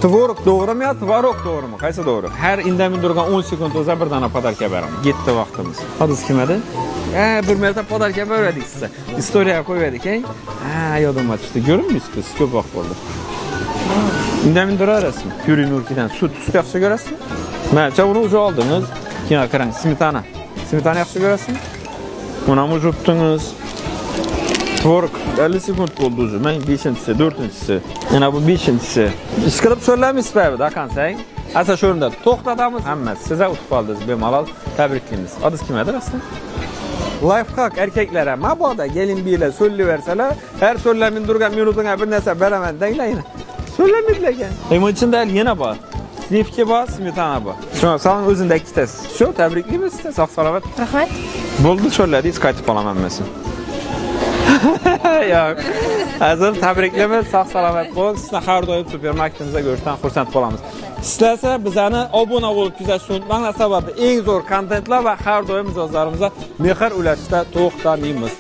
Tvorog doğru ya, tvorog doğru mu? Qaysi doğru? Her indamin durgan 10 sekund o'za bir dana podarka beraman. Getdi vaqtimiz. Hadis kimadi? Bir marta podarka berdik sizga. Istoriyaga qo'ydik, yodimga tushdi. Ko'rinmaysiz, siz ko'p vaqt bo'ldi. Indamin durarasizmi? Pyure nurkidan sut yaxshi ko'rasizmi? Mana uni o'zi oldingiz. Keyin qarang, smetana. Smetana yaxshi ko'rasizmi? Buni ham o'zibdingiz. Tvorog 50 sekund bo'ldi o'zi. Men 5-chisi, 4-chisi. Yana bu 5-chisi. Ishqilib so'rlamaysiz da qansang. Asa shunda to'xtatamiz. Hammasi siz o'tib qoldingiz, bemalol tabriklaymiz. Adingiz kim edi rasman? Lifehack erkeklere maboda gelin biriyle söyleyiverseler her söylemin durgan minutuna bir narsa beraman deyleyin. Söylemediler. Hem için değil yine var. Slivki var, smetana var. Şu an sana özünde iki test. Şu tebrikliyim size. Sağ salavat. Rahmet. Buldu söylediyiz kayıtıp alamam mesela. Yok. Hazır tebrikleme sağ salavat olun. Sizle her doyum süpermarketimizde görüşten xursand bolamız. İsterse bizani abone olup kuzatishni unutmanglar. Sababi eng zo'r kontentlar va har doim mijozlarimizga mehr ulashishda to'xtamaymiz.